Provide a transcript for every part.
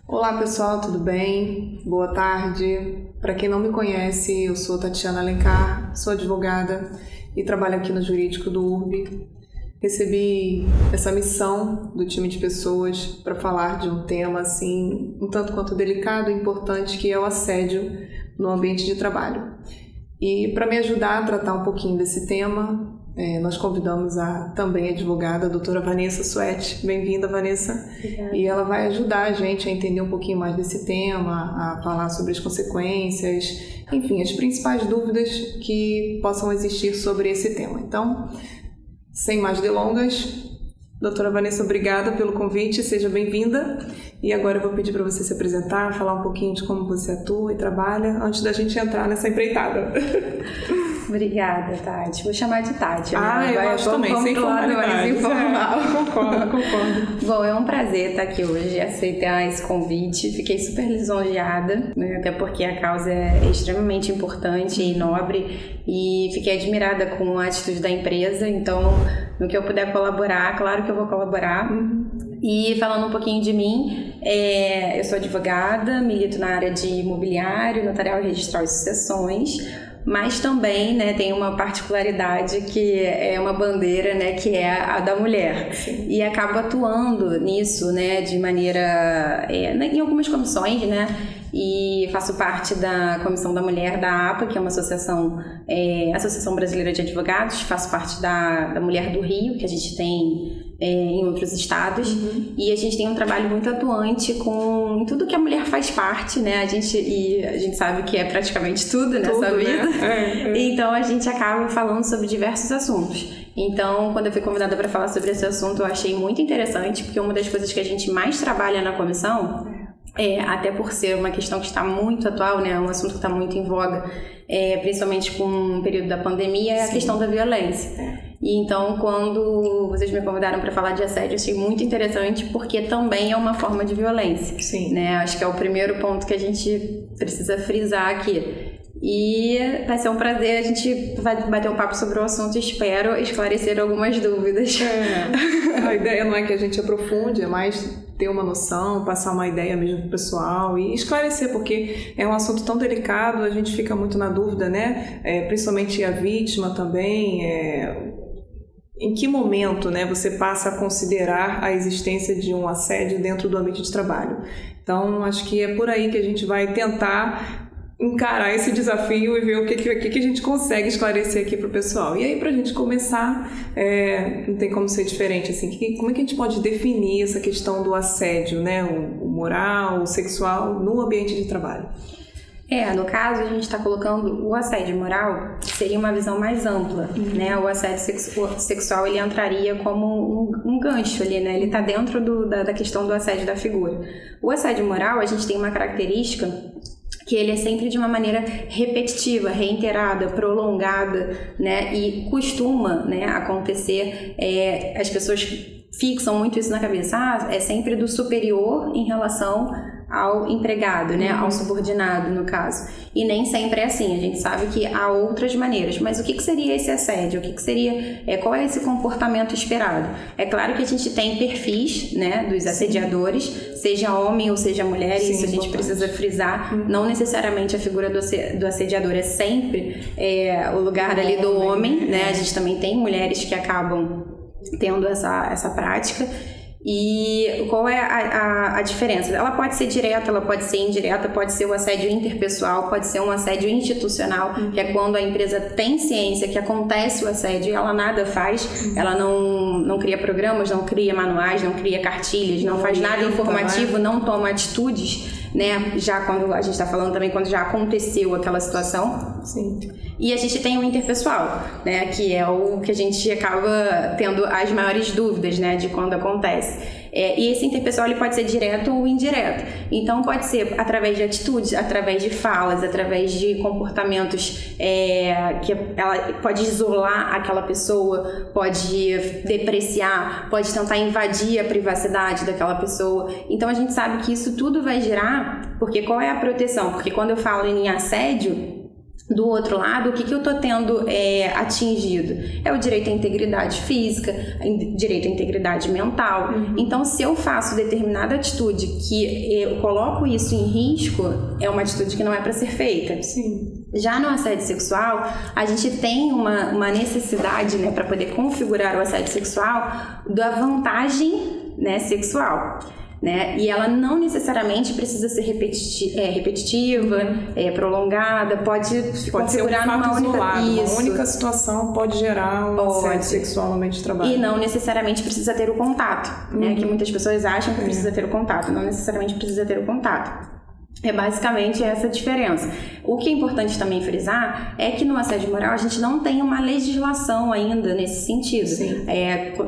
Olá pessoal, tudo bem? Boa tarde. Para quem não me conhece, eu sou Tatiana Alencar, sou advogada e trabalho aqui no Jurídico do URB. Recebi essa missão do time de pessoas para falar de um tema assim, um tanto quanto delicado e importante, que é o assédio no ambiente de trabalho. E para me ajudar a tratar um pouquinho desse tema, nós convidamos a também advogada, a doutora Vanessa Suete. Bem-vinda, Vanessa. Obrigada. E ela vai ajudar a gente a entender um pouquinho mais desse tema, a falar sobre as consequências, enfim, as principais dúvidas que possam existir sobre esse tema. Então, sem mais delongas, doutora Vanessa, obrigada pelo convite, seja bem-vinda. E agora eu vou pedir para você se apresentar, falar um pouquinho de como você atua e trabalha, antes da gente entrar nessa empreitada. Obrigada, Tati. Vou chamar de Tati. Eu acho também, sem formalidade. Mais informal. Concordo. Bom, é um prazer estar aqui hoje, aceitar esse convite. Fiquei super lisonjeada, né? Até porque a causa é extremamente importante e nobre, e fiquei admirada com a atitude da empresa. Então, no que eu puder colaborar, claro que eu vou colaborar. E falando um pouquinho de mim, eu sou advogada, milito na área de imobiliário, notarial e registral e sucessões. Mas também, né, tem uma particularidade que é uma bandeira, né, que é a da mulher. Sim. E acabo atuando nisso, né, de maneira em algumas comissões, né, e faço parte da Comissão da Mulher da APA, que é uma associação Brasileira de Advogados. Faço parte da Mulher do Rio, que a gente tem em outros estados. E a gente tem um trabalho muito atuante com tudo que a mulher faz parte, né? A gente sabe que é praticamente tudo nessa vida. Né? Então a gente acaba falando sobre diversos assuntos. Então, quando eu fui convidada para falar sobre esse assunto, eu achei muito interessante, porque uma das coisas que a gente mais trabalha na comissão, até por ser uma questão que está muito atual, né? Um assunto que está muito em voga, principalmente com o período da pandemia, é a questão da violência. E então, quando vocês me convidaram para falar de assédio, eu achei muito interessante, porque também é uma forma de violência. Sim. Né? Acho que é o primeiro ponto que a gente precisa frisar aqui. E vai ser um prazer, a gente vai bater um papo sobre o assunto e espero esclarecer algumas dúvidas. A ideia não é que a gente aprofunde, é mais ter uma noção, passar uma ideia mesmo pro pessoal e esclarecer, porque é um assunto tão delicado, a gente fica muito na dúvida, né? Principalmente a vítima também, em que momento, né, você passa a considerar a existência de um assédio dentro do ambiente de trabalho. Então, acho que é por aí que a gente vai tentar encarar esse desafio e ver o que a gente consegue esclarecer aqui para o pessoal. E aí, para a gente começar, não tem como ser diferente, assim, como é que a gente pode definir essa questão do assédio, né, o moral, o sexual, no ambiente de trabalho? No caso, a gente está colocando o assédio moral, seria uma visão mais ampla, né? O assédio sexual, ele entraria como um gancho ali, né? Ele está dentro da questão do assédio da figura. O assédio moral, a gente tem uma característica que ele é sempre de uma maneira repetitiva, reiterada, prolongada, né? E costuma, né, acontecer, as pessoas fixam muito isso na cabeça, é sempre do superior em relação ao empregado, né, ao subordinado, no caso. E nem sempre é assim, a gente sabe que há outras maneiras. Mas o que seria esse assédio? O que seria, qual é esse comportamento esperado? É claro que a gente tem perfis, né, dos assediadores, seja homem ou seja mulher, Sim, isso a gente precisa frisar. Não necessariamente a figura do assediador é sempre o lugar ali do homem, né? A gente também tem mulheres que acabam tendo essa prática. E qual é a diferença? Ela pode ser direta, ela pode ser indireta, pode ser o assédio interpessoal, pode ser um assédio institucional, que é quando a empresa tem ciência que acontece o assédio e ela nada faz, ela não cria programas, não cria manuais, não cria cartilhas, não faz nada informativo, não toma atitudes, né? Já quando a gente está falando também, quando já aconteceu aquela situação. Sim. E a gente tem o interpessoal, né, que é o que a gente acaba tendo as maiores dúvidas, né, de quando acontece. E esse interpessoal ele pode ser direto ou indireto. Então pode ser através de atitudes, através de falas, através de comportamentos que ela pode isolar aquela pessoa, pode depreciar, pode tentar invadir a privacidade daquela pessoa. Então a gente sabe que isso tudo vai gerar, porque qual é a proteção? Porque quando eu falo em assédio, Do outro lado, o que eu estou tendo atingido? É o direito à integridade física, direito à integridade mental. Então, se eu faço determinada atitude que eu coloco isso em risco, é uma atitude que não é para ser feita. Sim. Já no assédio sexual, a gente tem uma necessidade, né, para poder configurar o assédio sexual da vantagem, né, sexual. Né? E ela não necessariamente precisa ser repetitiva, prolongada, pode configurar ser um fato numa uma única situação pode gerar um assédio sexual no ambiente de trabalho. E não necessariamente precisa ter o contato, né? Que muitas pessoas acham que precisa ter o contato, não necessariamente precisa ter o contato. É basicamente essa a diferença. O que é importante também frisar é que no assédio moral a gente não tem uma legislação ainda nesse sentido.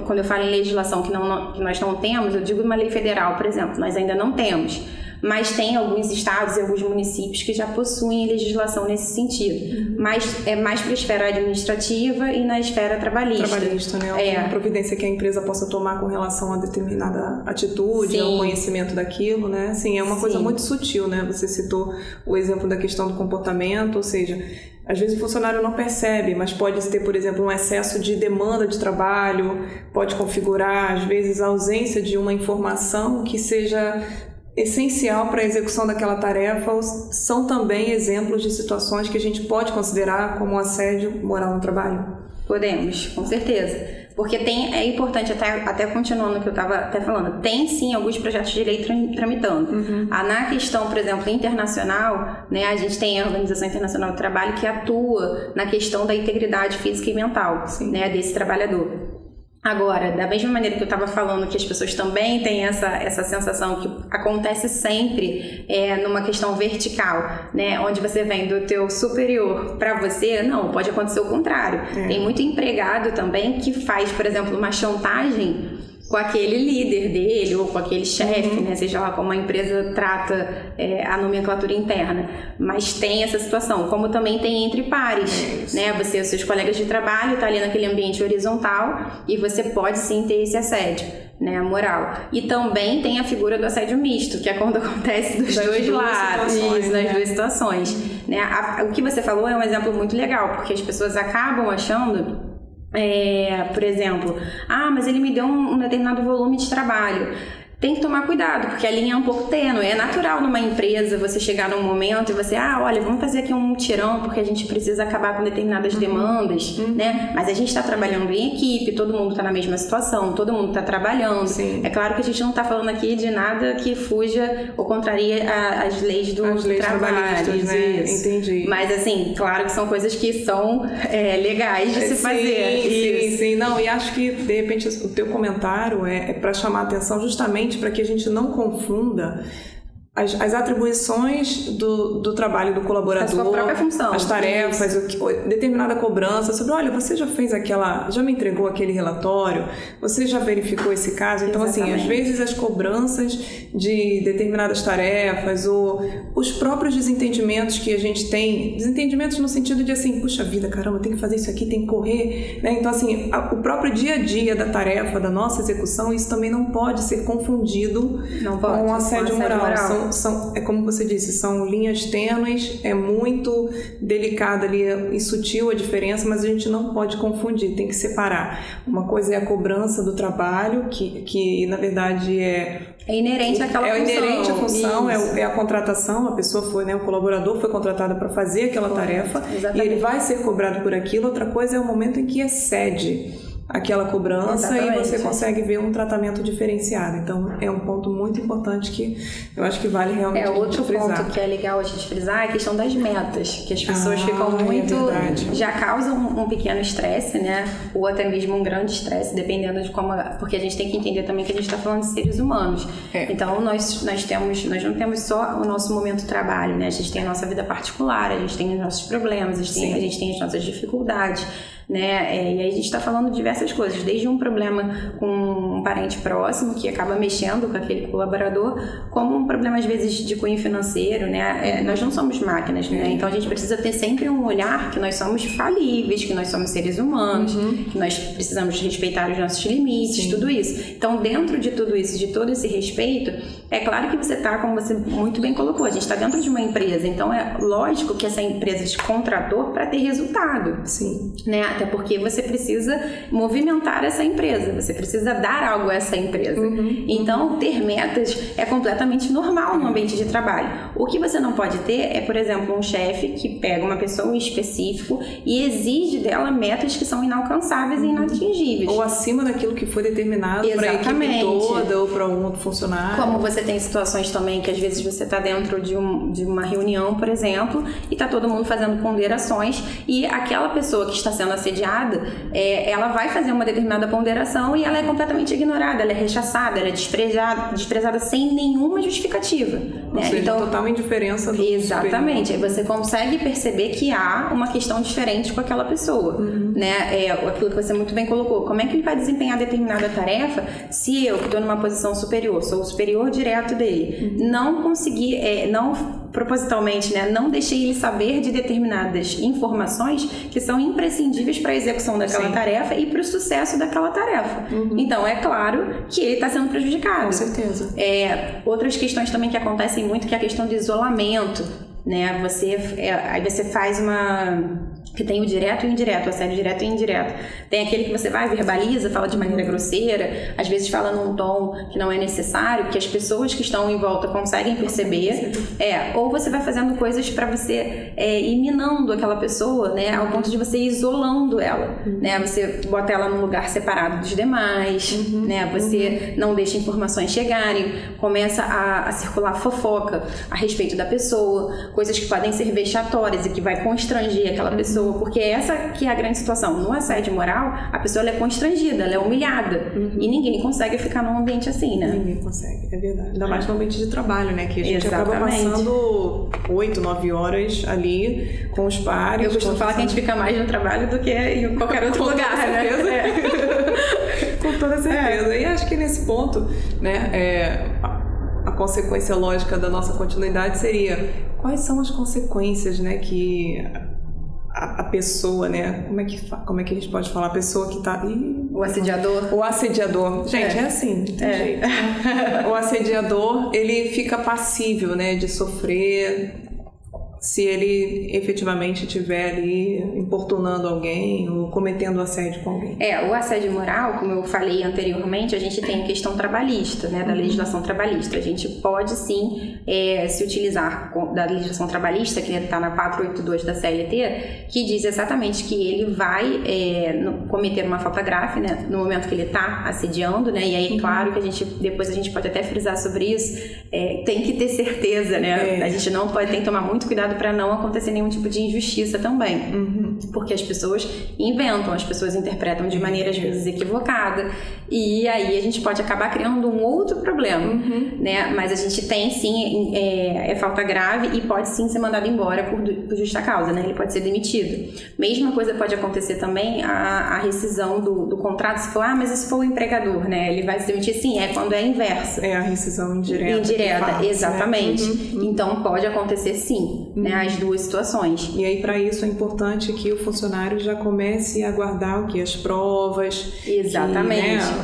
Quando eu falo em legislação que nós não temos, eu digo uma lei federal, por exemplo, nós ainda não temos. Mas tem alguns estados e alguns municípios que já possuem legislação nesse sentido. Mas é mais para a esfera administrativa e na esfera trabalhista. Trabalhista, né? Uma providência que a empresa possa tomar com relação a determinada atitude, ao conhecimento daquilo, né? Sim, é uma coisa muito sutil, né? Você citou o exemplo da questão do comportamento, ou seja, às vezes o funcionário não percebe, mas pode ter, por exemplo, um excesso de demanda de trabalho, pode configurar, às vezes, a ausência de uma informação que seja essencial para a execução daquela tarefa. São também exemplos de situações que a gente pode considerar como assédio moral no trabalho? Podemos, com certeza. Porque é importante, até continuando o que eu estava até falando, tem sim alguns projetos de lei tramitando. Na questão, por exemplo, internacional, né, a gente tem a Organização Internacional do Trabalho que atua na questão da integridade física e mental, né, desse trabalhador. Agora, da mesma maneira que eu estava falando que as pessoas também têm essa sensação que acontece sempre numa questão vertical, né? Onde você vem do teu superior para você, não, pode acontecer o contrário. Tem muito empregado também que faz, por exemplo, uma chantagem com aquele líder dele ou com aquele chefe, né? Seja lá como a empresa trata a nomenclatura interna. Mas tem essa situação, como também tem entre pares, né? Você e os seus colegas de trabalho estão ali naquele ambiente horizontal e você pode sim ter esse assédio, né? Moral. E também tem a figura do assédio misto, que é quando acontece dos dois lados, nas duas situações, né? O que você falou é um exemplo muito legal, porque as pessoas acabam achando... por exemplo, mas ele me deu um determinado volume de trabalho. Tem que tomar cuidado, porque a linha é um pouco tênue. É natural numa empresa você chegar num momento e você, olha, vamos fazer aqui um mutirão porque a gente precisa acabar com determinadas demandas, né? Mas a gente está trabalhando em equipe, todo mundo está na mesma situação, todo mundo está trabalhando. É claro que a gente não está falando aqui de nada que fuja ou contraria as leis do trabalho, né? Entendi. Mas assim, claro que são coisas que são legais de se fazer. Sim. Não, e acho que de repente o teu comentário é para chamar a atenção justamente para que a gente não confunda as atribuições do trabalho do colaborador, a sua própria função, as tarefas, determinada cobrança sobre, olha, você já fez já me entregou aquele relatório, você já verificou esse caso? Então, assim, às vezes as cobranças de determinadas tarefas ou os próprios desentendimentos que a gente tem, desentendimentos no sentido de assim, puxa vida, caramba, tem que fazer isso aqui, tem que correr, né? Então, assim, o próprio dia a dia da tarefa, da nossa execução, isso também não pode ser confundido com assédio moral. É como você disse, são linhas tênues, é muito delicada ali e sutil a diferença, mas a gente não pode confundir, tem que separar. Uma coisa é a cobrança do trabalho, que na verdade é inerente àquela função. É inerente à função, é a contratação, a pessoa foi, né, o colaborador foi contratado para fazer aquela tarefa, e ele vai ser cobrado por aquilo. Outra coisa é o momento em que excede aquela cobrança e você consegue ver um tratamento diferenciado. Então, é um ponto muito importante que eu acho que vale realmente outro frisar. Ponto que é legal a gente frisar é a questão das metas, que as pessoas ficam muito... já causam um pequeno estresse, né? Ou até mesmo um grande estresse, dependendo de como... Porque a gente tem que entender também que a gente está falando de seres humanos. Então, nós não temos só o nosso momento de trabalho, né? A gente tem a nossa vida particular, a gente tem os nossos problemas, a gente tem as nossas dificuldades, né? E aí a gente está falando de diversas coisas, desde um problema com um parente próximo que acaba mexendo com aquele colaborador, como um problema às vezes de cunho financeiro, né? Nós não somos máquinas, né? Então a gente precisa ter sempre um olhar que nós somos falíveis, que nós somos seres humanos, que nós precisamos respeitar os nossos limites, tudo isso. Então, dentro de tudo isso, de todo esse respeito, é claro que você está, como você muito bem colocou, a gente está dentro de uma empresa, então é lógico que essa empresa te contratou para ter resultado. Sim. Né? Até porque você precisa movimentar essa empresa, você precisa dar algo a essa empresa. Então, ter metas é completamente normal no ambiente de trabalho. O que você não pode ter é, por exemplo, um chefe que pega uma pessoa em específico e exige dela metas que são inalcançáveis e inatingíveis. Ou acima daquilo que foi determinado para a equipe toda ou para um outro funcionário. Como você tem situações também que às vezes você está dentro de uma reunião, por exemplo, e está todo mundo fazendo ponderações e aquela pessoa que está sendo assediada, ela vai fazer uma determinada ponderação e ela é completamente ignorada, ela é rechaçada, ela é desprezada sem nenhuma justificativa. Ou seja, então, total indiferença do exatamente, aí você consegue perceber que há uma questão diferente com aquela pessoa, né? Aquilo que você muito bem colocou, como é que ele vai desempenhar determinada tarefa se eu, que estou numa posição superior, sou o superior direto dele, não conseguir, não propositalmente, né, não deixei ele saber de determinadas informações que são imprescindíveis para a execução daquela tarefa e para o sucesso daquela tarefa. Então, é claro que ele está sendo prejudicado. Com certeza. Outras questões também que acontecem muito, que é a questão do isolamento, né? Aí você faz que tem o direto e o indireto, o assédio direto e indireto. Tem aquele que você vai, verbaliza, fala de maneira grosseira, às vezes fala num tom que não é necessário, que as pessoas que estão em volta conseguem perceber. Ou você vai fazendo coisas para você ir minando aquela pessoa, né, ao ponto de você ir isolando ela, né? Você bota ela num lugar separado dos demais, né? Você não deixa informações chegarem, começa a circular fofoca a respeito da pessoa, coisas que podem ser vexatórias e que vai constranger aquela pessoa, porque essa que é a grande situação. No assédio moral, a pessoa ela é constrangida, ela é humilhada. E ninguém consegue ficar num ambiente assim, né? Ninguém consegue, é verdade. Ainda mais no ambiente de trabalho, né? Que a gente acaba passando 8, 9 horas ali com os pares. Eu costumo falar que a gente fica mais no trabalho do que em qualquer outro lugar, né? Com toda certeza. E acho que nesse ponto, né, a consequência lógica da nossa continuidade seria quais são as consequências, né, que a pessoa, né, como é que a gente pode falar, a pessoa que tá... O assediador. Gente, é assim, não tem jeito. O assediador, ele fica passível, né, de sofrer se ele efetivamente estiver ali importunando alguém ou cometendo assédio com alguém. O assédio moral, como eu falei anteriormente, a gente tem a questão trabalhista, né, da legislação trabalhista. A gente pode sim se utilizar da legislação trabalhista, que está na 482 da CLT, que diz exatamente que ele vai cometer uma falta grave, né, no momento que ele está assediando, né, e aí claro que depois a gente pode até frisar sobre isso, tem que ter certeza, né, a gente não pode, tem que tomar muito cuidado para não acontecer nenhum tipo de injustiça também, porque as pessoas inventam, as pessoas interpretam de maneira às vezes equivocada e aí a gente pode acabar criando um outro problema, né? Mas a gente tem sim falta grave e pode sim ser mandado embora por justa causa, né? Ele pode ser demitido. Mesma coisa pode acontecer também a rescisão do contrato, se for, mas e se for o empregador, né? Ele vai se demitir, sim, quando é inversa. A rescisão indireta. Indireta, exatamente. Então pode acontecer sim, né? As duas situações. E aí, para isso, é importante que o funcionário já comece a guardar o quê? As provas. Exatamente.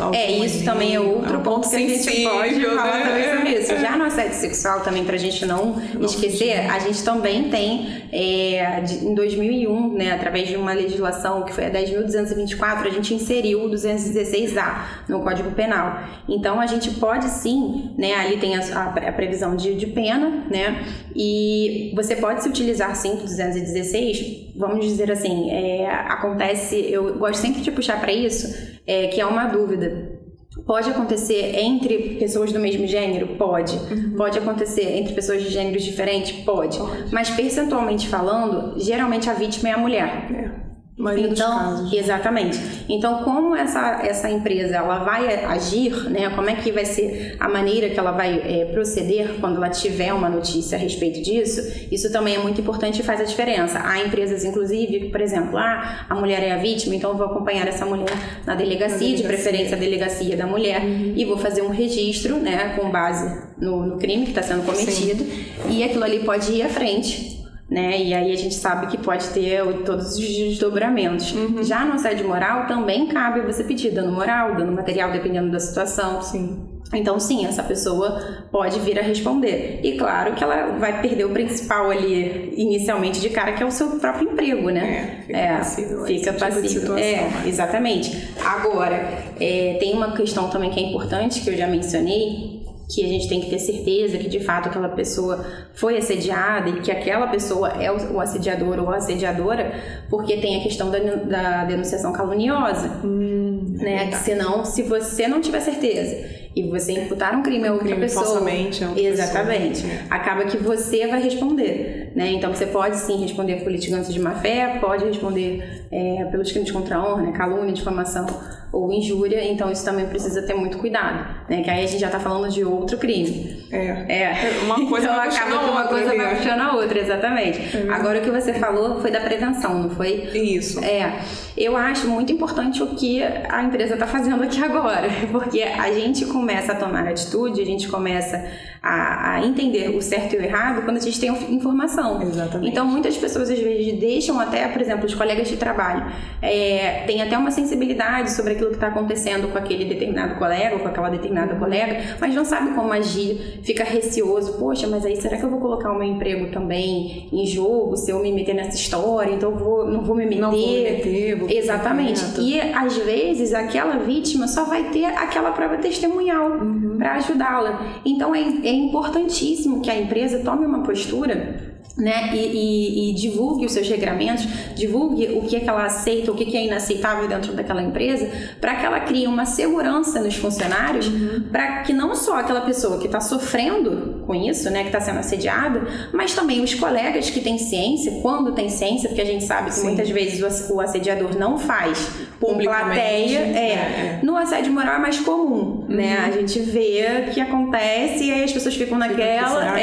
Isso também é outro ponto que a gente pode falar também sobre isso. Já no assédio sexual, também, pra gente não esquecer, a gente também tem, em 2001, né, através de uma legislação que foi a 10.224, a gente inseriu o 216A no Código Penal. Então, a gente pode sim, né, ali tem a previsão de pena, né, e você pode se utilizar sim do 216, vamos dizer assim, acontece, eu gosto sempre de puxar para isso, que é uma dúvida. Pode acontecer entre pessoas do mesmo gênero? Pode. Pode acontecer entre pessoas de gêneros diferentes? Pode. Mas percentualmente falando, geralmente a vítima é a mulher. Então, exatamente. Então, como essa empresa ela vai agir, né? Como é que vai ser a maneira que ela vai proceder quando ela tiver uma notícia a respeito disso? Isso também é muito importante e faz a diferença. Há empresas, inclusive, que, por exemplo, a mulher é a vítima, então eu vou acompanhar essa mulher na delegacia, de preferência a delegacia da mulher, e vou fazer um registro, né? Com base no crime que está sendo cometido. Sim. E aquilo ali pode ir à frente. Né? E aí a gente sabe que pode ter todos os desdobramentos. Já no assédio moral também cabe você pedir dano moral, dano material, dependendo da situação. Sim. Então, sim, essa pessoa pode vir a responder. E claro que ela vai perder o principal ali, inicialmente, de cara, que é o seu próprio emprego, né? Fica passivo. Exatamente. Agora, tem uma questão também que é importante, que eu já mencionei, que a gente tem que ter certeza que de fato aquela pessoa foi assediada e que aquela pessoa é o assediador ou a assediadora, porque tem a questão da denunciação caluniosa, né? Que senão, se você não tiver certeza e você imputar um crime a outra pessoa, falsamente, exatamente, acaba que você vai responder, né? Então você pode sim responder por litigância de má fé, pode responder pelos crimes contra a honra, né? Calúnia, difamação ou injúria, então isso também precisa ter muito cuidado, né? Que aí a gente já tá falando de outro crime. Uma coisa então acaba que uma coisa vai puxando a outra, exatamente. Agora o que você falou foi da prevenção, não foi? Isso. Eu acho muito importante o que a empresa tá fazendo aqui agora, porque a gente começa a tomar atitude, a gente começa a entender o certo e o errado quando a gente tem informação. Exatamente. Então muitas pessoas às vezes deixam até, por exemplo, os colegas de trabalho têm até uma sensibilidade sobre aquilo que está acontecendo com aquele determinado colega ou com aquela determinada colega, mas não sabe como agir, fica receoso, poxa, mas aí será que eu vou colocar o meu emprego também em jogo se eu me meter nessa história? Então não vou me meter. Não vou me meter, vou exatamente. E às vezes aquela vítima só vai ter aquela prova testemunhal para ajudá-la. Então é importantíssimo que a empresa tome uma postura, né, e divulgue os seus regramentos, divulgue o que é que ela aceita, o que é inaceitável dentro daquela empresa, para que ela crie uma segurança nos funcionários, para que não só aquela pessoa que está sofrendo com isso, né, que está sendo assediada, mas também os colegas que têm ciência, quando tem ciência, porque a gente sabe que muitas vezes o assediador não faz com plateia, no assédio moral é mais comum, né, a gente vê que acontece e aí as pessoas ficam naquela,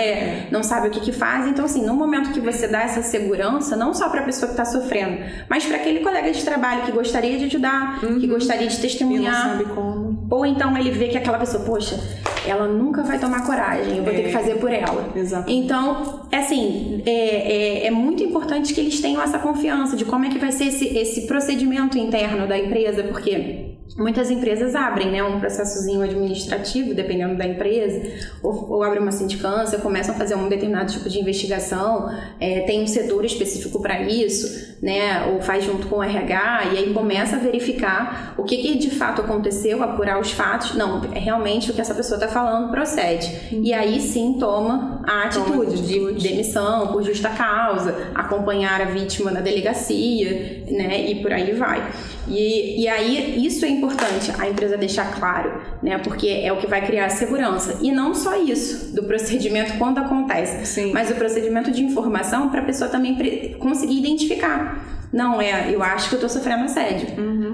não sabe o que faz, então assim, no momento que você dá essa segurança, não só para a pessoa que está sofrendo, mas para aquele colega de trabalho que gostaria de ajudar, que gostaria de testemunhar. E não sabe como. Ou então ele vê que aquela pessoa, poxa, ela nunca vai tomar coragem, eu vou ter que fazer por ela. Exatamente. Então, assim, é muito importante que eles tenham essa confiança de como é que vai ser esse procedimento interno da empresa, porque muitas empresas abrem, né, um processozinho administrativo, dependendo da empresa, ou abrem uma sindicância, começam a fazer um determinado tipo de investigação, tem um setor específico para isso, né, ou faz junto com o RH, e aí começa a verificar o que de fato aconteceu, apurar os fatos, não, realmente o que essa pessoa está falando procede. E aí sim toma a atitude de demissão por justa causa, acompanhar a vítima na delegacia, né, e por aí vai. E aí isso é importante a empresa deixar claro, né? Porque é o que vai criar segurança. E não só isso, do procedimento quando acontece, mas o procedimento de informação para a pessoa também conseguir identificar. Não, eu acho que eu tô sofrendo assédio.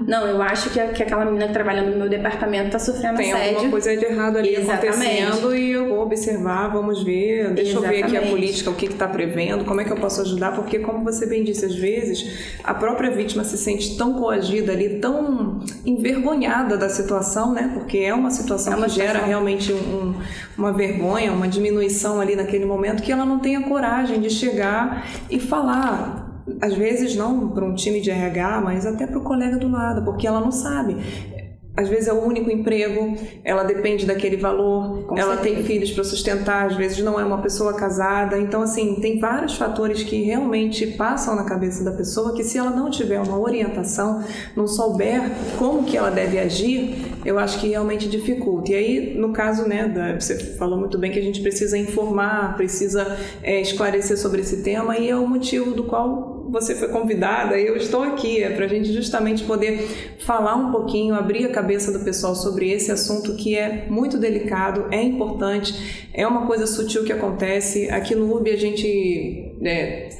Não, eu acho que aquela menina que trabalha no meu departamento tá sofrendo assédio. Tem alguma coisa de errado ali acontecendo e eu vou observar, vamos ver, deixa eu ver aqui a política, o que tá prevendo, como é que eu posso ajudar, porque como você bem disse, às vezes a própria vítima se sente tão coagida ali, tão envergonhada da situação, né? Porque é uma situação que gera realmente uma vergonha, uma diminuição ali naquele momento, que ela não tem a coragem de chegar e falar. Às vezes não para um time de RH, mas até para o colega do lado, porque ela não sabe. Às vezes é o único emprego, ela depende daquele valor, ela tem filhos para sustentar, às vezes não é uma pessoa casada. Então, assim, tem vários fatores que realmente passam na cabeça da pessoa que se ela não tiver uma orientação, não souber como que ela deve agir, eu acho que realmente dificulta. E aí, no caso, né, você falou muito bem que a gente precisa informar, precisa esclarecer sobre esse tema, e é o motivo do qual você foi convidada e eu estou aqui, para a gente justamente poder falar um pouquinho, abrir a cabeça do pessoal sobre esse assunto que é muito delicado, é importante, é uma coisa sutil que acontece. Aqui no UB a gente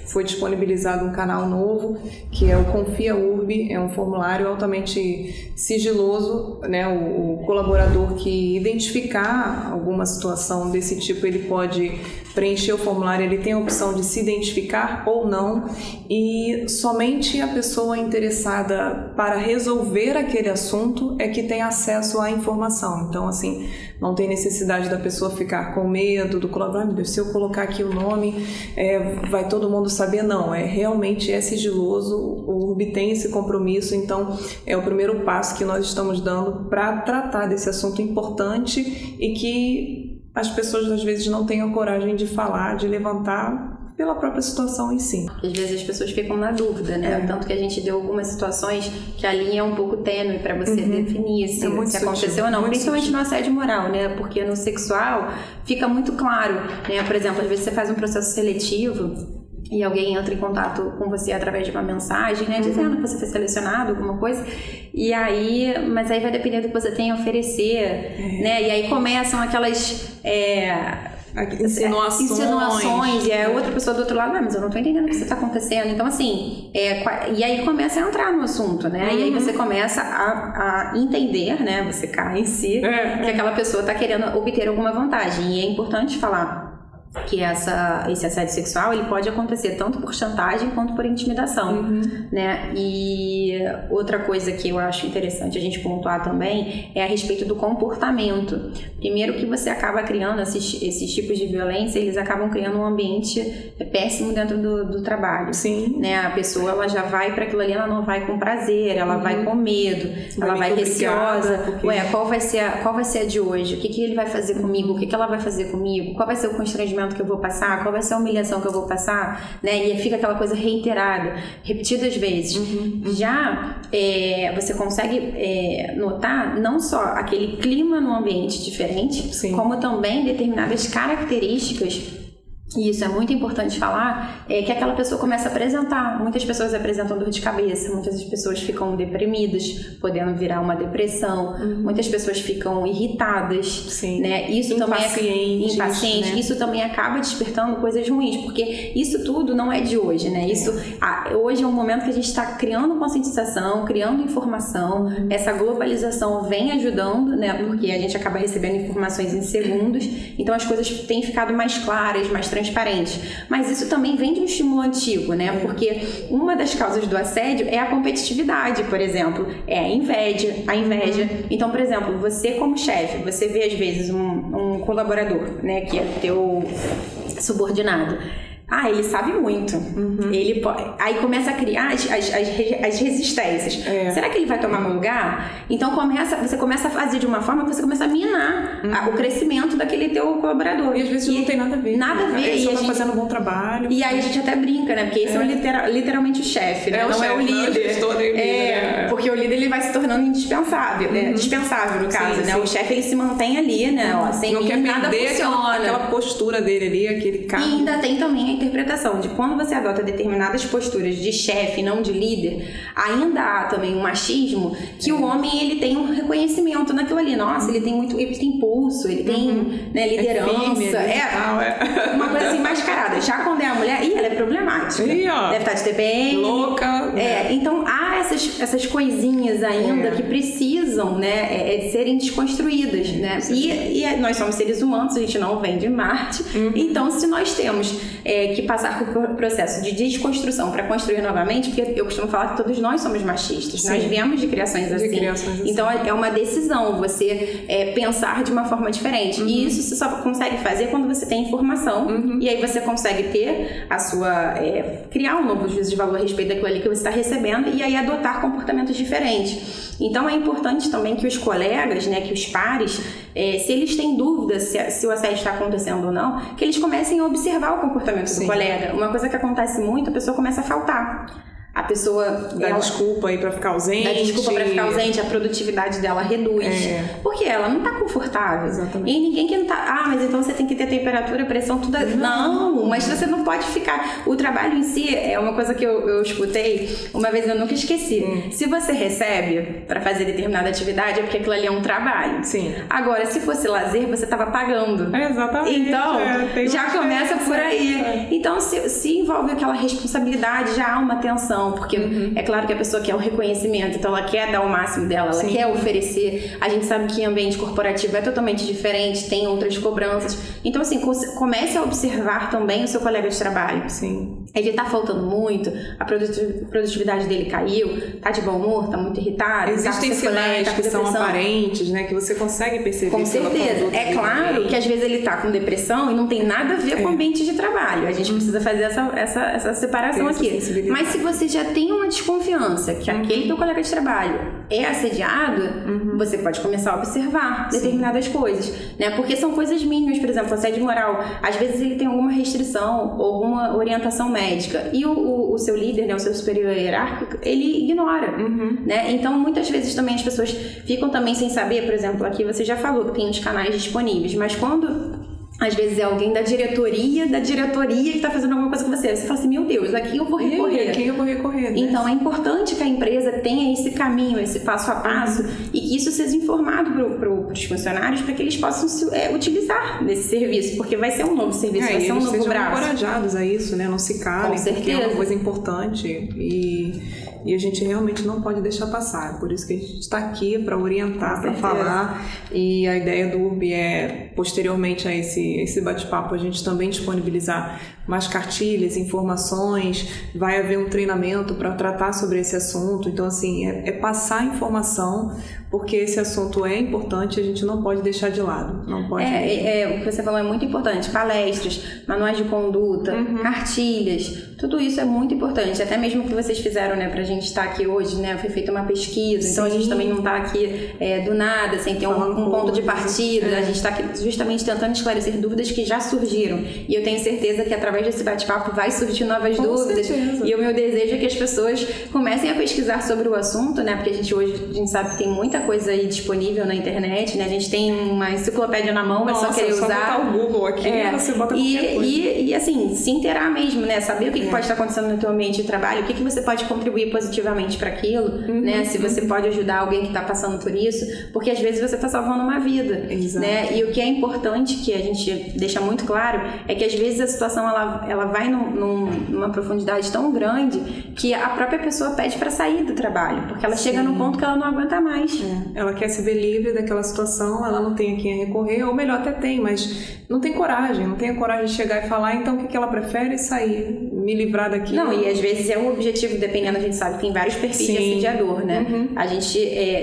foi disponibilizado um canal novo, que é o Confia Urbe, é um formulário altamente sigiloso, né? O colaborador que identificar alguma situação desse tipo, ele pode preencher o formulário, ele tem a opção de se identificar ou não, e somente a pessoa interessada para resolver aquele assunto é que tem acesso à informação. Então, assim, não tem necessidade da pessoa ficar com medo do colaborador, meu Deus, se eu colocar aqui o nome, vai todo mundo saber. Não, realmente é sigiloso, o URB tem esse compromisso, então é o primeiro passo que nós estamos dando para tratar desse assunto importante e que as pessoas às vezes não têm a coragem de falar, de levantar pela própria situação em si. Às vezes as pessoas ficam na dúvida, né? Tanto que a gente deu algumas situações que a linha é um pouco tênue para você definir se aconteceu ou não. Principalmente no assédio moral, né? Porque no sexual fica muito claro, né? Por exemplo, às vezes você faz um processo seletivo e alguém entra em contato com você através de uma mensagem, né, dizendo que você foi selecionado, alguma coisa, e aí, mas aí vai depender do que você tem a oferecer, né, e aí começam aquelas insinuações, e a outra pessoa do outro lado, mas eu não tô entendendo o que está acontecendo. Então, assim, e aí começa a entrar no assunto, né? E aí você começa a entender, né? Você cai em si, que aquela pessoa tá querendo obter alguma vantagem. E é importante falar que esse assédio sexual, ele pode acontecer tanto por chantagem quanto por intimidação, né? E outra coisa que eu acho interessante a gente pontuar também é a respeito do comportamento. Primeiro que você acaba criando esses tipos de violência, eles acabam criando um ambiente péssimo dentro do trabalho. Sim. Né? A pessoa, ela já vai para aquilo ali, ela não vai com prazer, ela vai com medo, ela vai receosa. Porque... qual vai ser a de hoje? O que ele vai fazer comigo? O que ela vai fazer comigo? Qual vai ser o constrangimento que eu vou passar, qual vai ser a humilhação que eu vou passar, né? E fica aquela coisa reiterada, repetidas vezes. Já você consegue notar não só aquele clima no ambiente diferente, como também determinadas características. E isso é muito importante falar, que aquela pessoa começa a apresentar. Muitas pessoas apresentam dor de cabeça, muitas pessoas ficam deprimidas, podendo virar uma depressão, muitas pessoas ficam irritadas, né? Isso impacientes, né? Isso também acaba despertando coisas ruins, porque isso tudo não é de hoje, né? Hoje é um momento que a gente está criando conscientização, criando informação, essa globalização vem ajudando, né? Porque a gente acaba recebendo informações em segundos, então as coisas têm ficado mais claras, mais transparente. Mas isso também vem de um estímulo antigo, né? Porque uma das causas do assédio é a competitividade, por exemplo. É a inveja. Então, por exemplo, você como chefe, você vê às vezes um colaborador, né? Que é teu subordinado. Ele sabe muito. Ele aí começa a criar as resistências. Será que ele vai tomar meu lugar? Então você começa a fazer de uma forma que você começa a minar o crescimento daquele teu colaborador. E às vezes não tem nada a ver. Nada a ver. Ele só tá fazendo um bom trabalho. E aí a gente até brinca, né? Porque esse é literalmente o chefe, né? Não é o líder. Porque o líder ele vai se tornando indispensável. Dispensável no caso, né? O chefe ele se mantém ali, né? Sem não quer nada funciona. Aquela postura dele ali, aquele cargo. E ainda tem também a interpretação de quando você adota determinadas posturas de chefe, não de líder, ainda há também um machismo que o homem ele tem um reconhecimento naquilo ali. Nossa, ele tem pulso, ele tem né, liderança. Uma coisa assim mascarada. Já quando é a mulher, ela é problemática. Deve estar de TPM. Louca. Então há essas coisinhas ainda que precisam né, serem desconstruídas. Né? E nós somos seres humanos, a gente não vem de Marte. Então, se nós temos que passar por um processo de desconstrução para construir novamente, porque eu costumo falar que todos nós somos machistas, nós viemos de criações assim. Então é uma decisão você pensar de uma forma diferente. E isso você só consegue fazer quando você tem informação, e aí você consegue ter a sua criar um novo juízo de valor a respeito daquilo ali que você está recebendo, e aí adotar comportamentos diferentes. Então é importante também que os colegas, né, que os pares, se eles têm dúvidas se o assédio está acontecendo ou não, que eles comecem a observar o comportamento do colega. Uma coisa que acontece muito, a pessoa começa a faltar. a pessoa dá desculpa aí pra ficar ausente, a produtividade dela reduz, porque ela não tá confortável. Exatamente. E ninguém que não tá, mas então você tem que ter temperatura, pressão, tudo. Não, mas você não pode ficar. O trabalho em si é uma coisa que eu escutei uma vez, eu nunca esqueci. Se você recebe pra fazer determinada atividade, é porque aquilo ali é um trabalho. Sim. Agora, se fosse lazer, você tava pagando. Exatamente. Então, já começa por aí. Então, se envolve aquela responsabilidade, já há uma tensão, porque é claro que a pessoa quer o reconhecimento, então ela quer dar o máximo dela, ela quer oferecer. A gente sabe que ambiente corporativo é totalmente diferente, tem outras cobranças. Então, assim, comece a observar também o seu colega de trabalho. Sim. Ele tá faltando muito, a produtividade dele caiu, tá de bom humor, tá muito irritado. Existem sinais que são aparentes, né? Que você consegue perceber. Com certeza. É claro que às vezes ele tá com depressão e não tem nada a ver com o ambiente de trabalho. A gente precisa fazer essa separação aqui. Mas se você já tem uma desconfiança que aquele teu colega de trabalho é assediado, você pode começar a observar determinadas coisas, né? Porque são coisas mínimas, por exemplo, assédio moral. Às vezes ele tem alguma restrição ou alguma orientação médica e o seu líder, né, o seu superior hierárquico, ele ignora, né? Então, muitas vezes também as pessoas ficam também sem saber, por exemplo, aqui você já falou que tem os canais disponíveis, mas quando às vezes é alguém da diretoria que está fazendo alguma coisa com você fala assim, meu Deus, aqui eu vou recorrer. Aqui eu vou recorrer, né? Então é importante que a empresa tenha esse caminho, esse passo a passo e que isso seja informado para os funcionários para que eles possam utilizar desse serviço, porque vai ser um novo serviço, vai ser um novo braço. Eles encorajados a isso, né? Não se calem, porque é uma coisa importante e a gente realmente não pode deixar passar. Por isso que a gente está aqui para orientar, para falar. E a ideia do URB é, posteriormente a esse bate-papo, a gente também disponibilizar mais cartilhas, informações, vai haver um treinamento para tratar sobre esse assunto. Então, assim, é passar informação, porque esse assunto é importante e a gente não pode deixar de lado. Não pode... o que você falou é muito importante. Palestras, manuais de conduta, cartilhas, tudo isso é muito importante. Até mesmo o que vocês fizeram, né, pra gente estar aqui hoje, né, foi feita uma pesquisa, então a gente também não está aqui do nada, sem ter um ponto de partida. A gente está aqui justamente tentando esclarecer dúvidas que já surgiram. E eu tenho certeza que através desse bate-papo vai surgir novas dúvidas. Certeza. E o meu desejo é que as pessoas comecem a pesquisar sobre o assunto, né? Porque a gente sabe que tem muita coisa aí disponível na internet, né? A gente tem uma enciclopédia na mão, é só querer usar. Botar o Google aqui, você bota qualquer coisa. E assim, se inteirar mesmo, né? Saber o que pode estar acontecendo no teu ambiente de trabalho, o que você pode contribuir positivamente para aquilo, né? Se você pode ajudar alguém que está passando por isso, porque às vezes você está salvando uma vida, né? E o que é importante, que a gente deixa muito claro, é que às vezes a situação ela vai numa profundidade tão grande que a própria pessoa pede para sair do trabalho, porque ela chega num ponto que ela não aguenta mais. Ela quer se ver livre daquela situação, ela não tem a quem recorrer, ou melhor, até tem, mas não tem coragem de chegar e falar, então o que ela prefere? Sair, me livrar daqui. Não, e às vezes é o objetivo, dependendo, a gente sabe que tem vários perfis de assediador, né? A gente,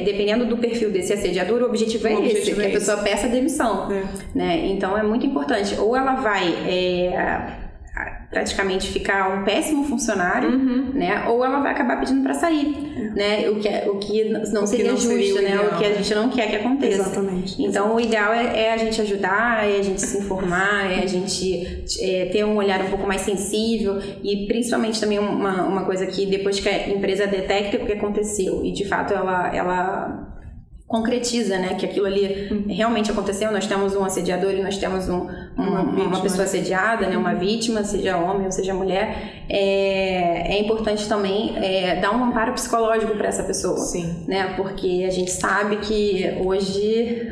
dependendo do perfil desse assediador, o objetivo é esse, que a pessoa peça demissão, né? Então é muito importante, ou ela vai praticamente ficar um péssimo funcionário, né? Ou ela vai acabar pedindo para sair, né? O que não seria justo, né? O que a gente não quer que aconteça. Exatamente. Então, o ideal é a gente ajudar, é a gente se informar, é a gente ter um olhar um pouco mais sensível e principalmente também uma coisa que depois que a empresa detecta o que aconteceu e de fato ela concretiza, né, que aquilo ali realmente aconteceu. Nós temos um assediador e nós temos uma pessoa assediada, né, uma vítima, seja homem ou seja mulher. É importante também dar um amparo psicológico para essa pessoa, né, porque a gente sabe que hoje,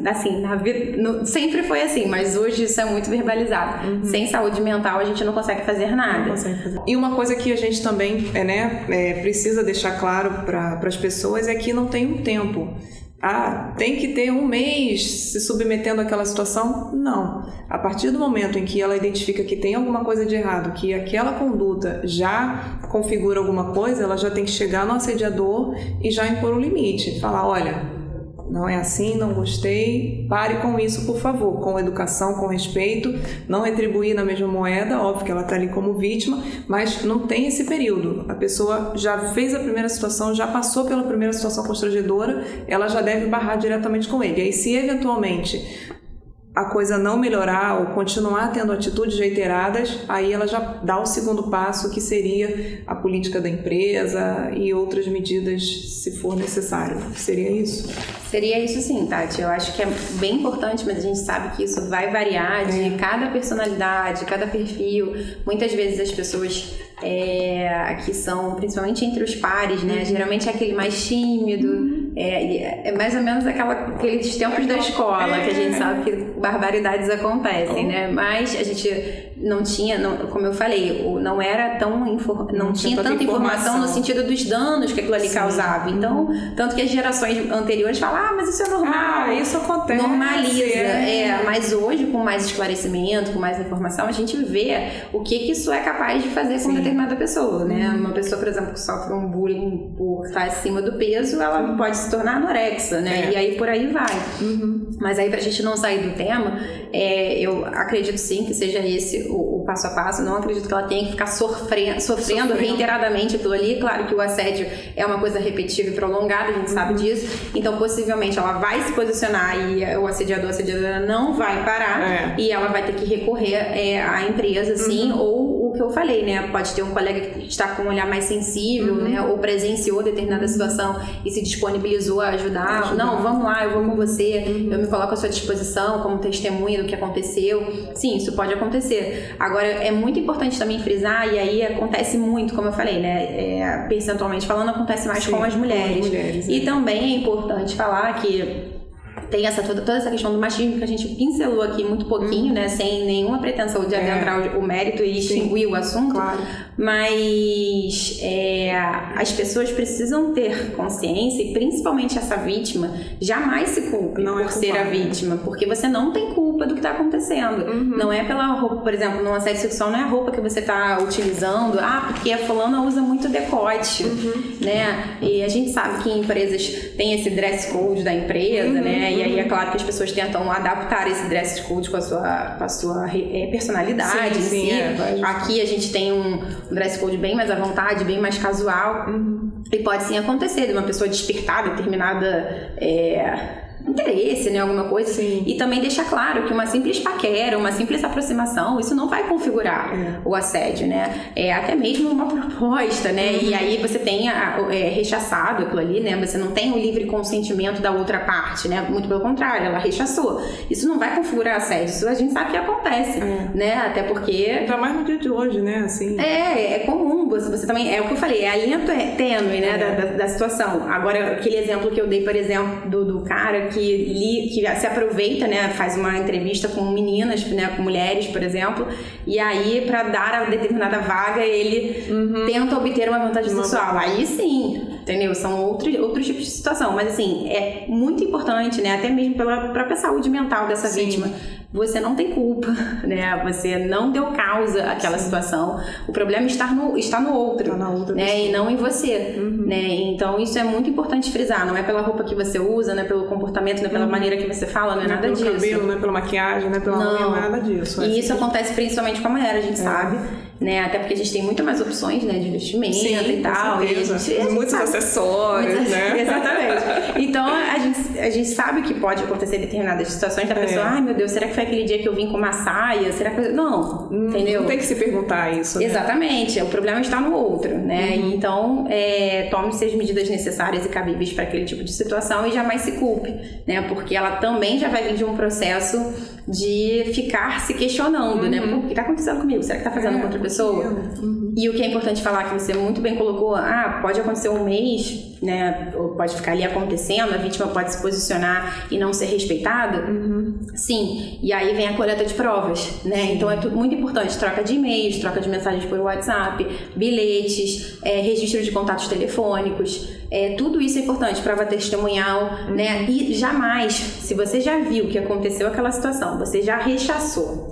assim, na vida, sempre foi assim, mas hoje isso é muito verbalizado. Sem saúde mental a gente não consegue fazer nada. Não consegue fazer. E uma coisa que a gente também precisa deixar claro para as pessoas é que não tem um tempo. Tem que ter um mês se submetendo àquela situação? Não. A partir do momento em que ela identifica que tem alguma coisa de errado, que aquela conduta já configura alguma coisa, ela já tem que chegar no assediador e já impor um limite. Falar, olha, não é assim, não gostei, pare com isso, por favor, com educação, com respeito, não retribuir na mesma moeda, óbvio que ela está ali como vítima, mas não tem esse período. A pessoa já fez a primeira situação, já passou pela primeira situação constrangedora, ela já deve barrar diretamente com ele. E aí, se eventualmente a coisa não melhorar ou continuar tendo atitudes reiteradas, aí ela já dá o segundo passo, que seria a política da empresa e outras medidas, se for necessário. Seria isso? Seria isso sim, Tati. Eu acho que é bem importante, mas a gente sabe que isso vai variar de cada personalidade, cada perfil. Muitas vezes as pessoas que são, principalmente entre os pares, né? Geralmente é aquele mais tímido, é mais ou menos aqueles tempos da escola, que a gente sabe que barbaridades acontecem, né? Mas a gente não tinha, como eu falei, não era não tinha tanta informação no sentido dos danos que aquilo ali causava. Então, tanto que as gerações anteriores falam, mas isso é normal. Isso acontece. Normaliza. Mas hoje, com mais esclarecimento, com mais informação, a gente vê o que isso é capaz de fazer com determinada pessoa, né? Uma pessoa, por exemplo, que sofre um bullying por estar acima do peso, ela pode se tornar anorexa, né? E aí por aí vai. Mas aí, pra gente não sair do tema, eu acredito sim que seja esse o passo a passo. Não acredito que ela tenha que ficar sofrendo reiteradamente aquilo ali. Claro que o assédio é uma coisa repetitiva e prolongada, a gente sabe disso. Então, possivelmente, ela vai se posicionar e o assediador, a assediadora não vai parar e ela vai ter que recorrer à empresa, sim, ou o que eu falei, né? Pode ter um colega que está com um olhar mais sensível, né? Ou presenciou determinada situação e se disponibilizou a ajudar. Não, vamos lá, eu vou com você, eu me coloco à sua disposição como testemunha do que aconteceu. Sim, isso pode acontecer. Agora, é muito importante também frisar, e aí acontece muito, como eu falei, né? Percentualmente falando, acontece mais com as mulheres. E também é importante falar que tem toda essa questão do machismo que a gente pincelou aqui muito pouquinho, né? Sem nenhuma pretensão de adentrar o mérito e extinguir o assunto. Claro. Mas as pessoas precisam ter consciência, e principalmente essa vítima, jamais se culpe por ser a vítima, porque você não tem culpa do que está acontecendo. Não é pela roupa, por exemplo, num assédio sexual, não é a roupa que você está utilizando, porque a fulana usa muito decote, né? E a gente sabe que em empresas tem esse dress code da empresa, né? E aí é claro que as pessoas tentam adaptar esse dress code com a sua personalidade em si. Aqui a gente tem um dress code bem mais à vontade, bem mais casual. E pode sim acontecer de uma pessoa despertar determinada interesse, né, alguma coisa. Sim. E também deixa claro que uma simples paquera, uma simples aproximação, isso não vai configurar o assédio, né? É até mesmo uma proposta, né? E aí você tem rechaçado aquilo ali, né? Você não tem o livre consentimento da outra parte, né? Muito pelo contrário, ela rechaçou. Isso não vai configurar assédio, isso a gente sabe que acontece, né? Até porque... Ainda mais no dia de hoje, né? Assim... É comum, você também... É o que eu falei, a linha tênue, né? Da situação. Agora, aquele exemplo que eu dei, por exemplo, do cara que se aproveita, né, faz uma entrevista com meninas, né, com mulheres, por exemplo, e aí para dar a determinada vaga ele tenta obter uma vantagem sexual. Aí sim, entendeu? São outros tipos de situação, mas assim, é muito importante, né, até mesmo pela própria saúde mental dessa vítima. Você não tem culpa, né? Você não deu causa àquela situação. O problema está no outro, né? E não em você, né? Então isso é muito importante frisar. Não é pela roupa que você usa, não é pelo comportamento, não é pela maneira que você fala, não é nada disso. Não é pelo cabelo, não é pela maquiagem, não é pela unha, não é nada disso. E isso acontece principalmente com a mulher, a gente sabe, né? Até porque a gente tem muito mais opções, né? De vestimenta e tal. E a gente muitos acessórios, né? Exatamente. Então a gente sabe que pode acontecer determinadas situações da pessoa, ai meu Deus, será que foi aquele dia que eu vim com uma saia? Será que... Não, entendeu? Não tem que se perguntar isso, né? Exatamente, o problema está no outro, né? Então, tome-se as medidas necessárias e cabíveis para aquele tipo de situação e jamais se culpe, né? Porque ela também já vai vir de um processo de ficar se questionando, né? Pô, o que está acontecendo comigo? Será que está fazendo com outra pessoa? E o que é importante falar, que você muito bem colocou, pode acontecer um mês, né? Ou pode ficar ali acontecendo, a vítima pode se posicionar e não ser respeitada. Sim, e aí vem a coleta de provas, né? Então é muito importante, troca de e-mails, troca de mensagens por WhatsApp, bilhetes, registro de contatos telefônicos, tudo isso é importante, prova testemunhal, né? E jamais, se você já viu que aconteceu aquela situação, você já rechaçou,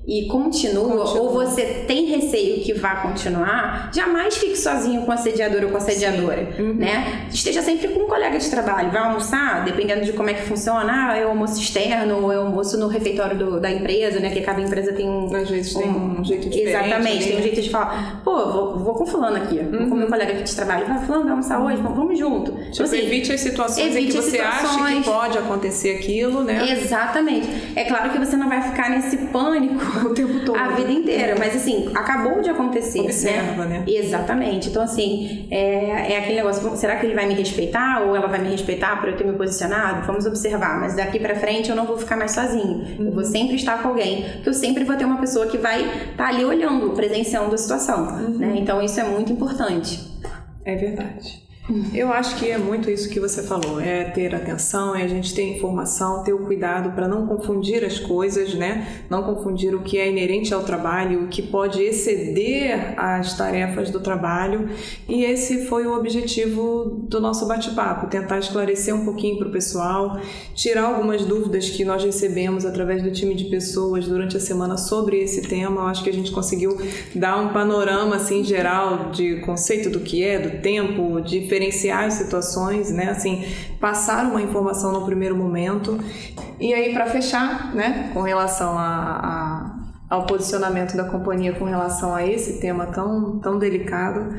e continua, ou você tem receio que vá continuar, jamais fique sozinho com o assediador ou com a assediadora, né? Esteja sempre com um colega de trabalho. Vai almoçar, dependendo de como é que funciona, é o almoço externo, ou é o almoço no refeitório da empresa, né? Que cada empresa tem às vezes tem um jeito diferente. Exatamente, tem um jeito de falar, pô, vou com fulano aqui, vou com meu colega aqui de trabalho, vai, fulano, vai almoçar hoje, vamos junto. Tipo, assim, evite as situações em que você acha que pode acontecer aquilo, né? Exatamente. É claro que você não vai ficar nesse pânico o tempo todo, a vida inteira, mas assim, acabou de acontecer. Observa, né? Exatamente. Então, assim, é aquele negócio, será que ele vai me respeitar ou ela vai me respeitar por eu ter me posicionado? Vamos observar, mas daqui pra frente eu não vou ficar mais sozinho. Eu vou sempre estar com alguém, porque eu sempre vou ter uma pessoa que vai estar ali olhando, presenciando a situação, né? Então, isso é muito importante. É verdade. Eu acho que é muito isso que você falou, é ter atenção, é a gente ter informação, ter o cuidado para não confundir as coisas, né? Não confundir o que é inerente ao trabalho, o que pode exceder as tarefas do trabalho, e esse foi o objetivo do nosso bate-papo, tentar esclarecer um pouquinho para o pessoal, tirar algumas dúvidas que nós recebemos através do time de pessoas durante a semana sobre esse tema. Eu acho que a gente conseguiu dar um panorama assim geral de conceito do que é, do tempo, diferenciar as situações, né? Assim, passar uma informação no primeiro momento. E aí, para fechar, né, com relação ao posicionamento da companhia com relação a esse tema tão delicado,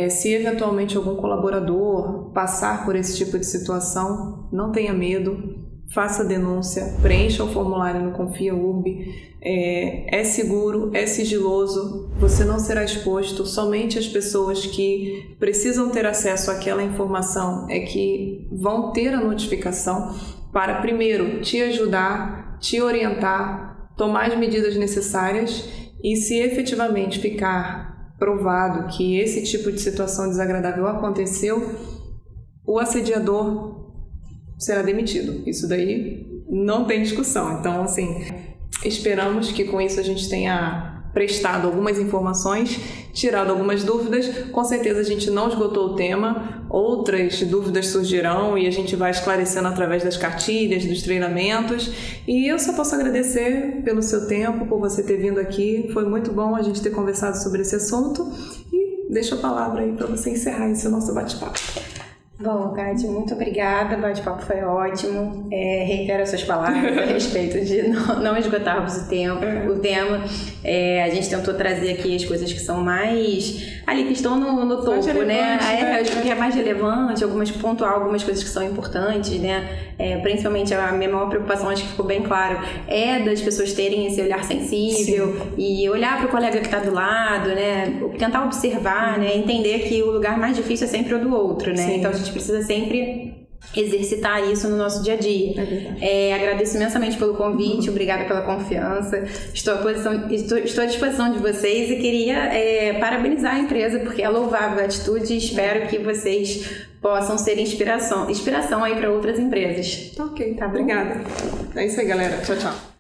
se eventualmente algum colaborador passar por esse tipo de situação, não tenha medo, faça a denúncia, preencha o formulário no Confia Urb. É seguro, é sigiloso, você não será exposto, somente as pessoas que precisam ter acesso àquela informação é que vão ter a notificação para, primeiro, te ajudar, te orientar, tomar as medidas necessárias, e se efetivamente ficar provado que esse tipo de situação desagradável aconteceu, o assediador será demitido. Isso daí não tem discussão. Então, assim, esperamos que com isso a gente tenha prestado algumas informações, tirado algumas dúvidas. Com certeza a gente não esgotou o tema, outras dúvidas surgirão e a gente vai esclarecendo através das cartilhas, dos treinamentos. E eu só posso agradecer pelo seu tempo, por você ter vindo aqui. Foi muito bom a gente ter conversado sobre esse assunto. E deixo a palavra aí para você encerrar esse nosso bate-papo. Bom, Kate, muito obrigada, o bate-papo foi ótimo. Reitero as suas palavras a respeito de não esgotarmos o tema. A gente tentou trazer aqui as coisas que são mais ali, que estão no topo, né? O que é mais relevante, pontuar algumas coisas que são importantes, né? Principalmente a minha maior preocupação, acho que ficou bem claro, é das pessoas terem esse olhar sensível. Sim. E olhar para o colega que está do lado, né? Tentar observar, né? Entender que o lugar mais difícil é sempre o do outro, né? Sim. Então a gente precisa sempre exercitar isso no nosso dia a dia. Agradeço imensamente pelo convite, obrigada pela confiança. Estou à disposição de vocês e queria parabenizar a empresa, porque é louvável a atitude, e espero que vocês possam ser inspiração aí para outras empresas. Ok, tá, obrigada. É isso aí, galera. Tchau, tchau.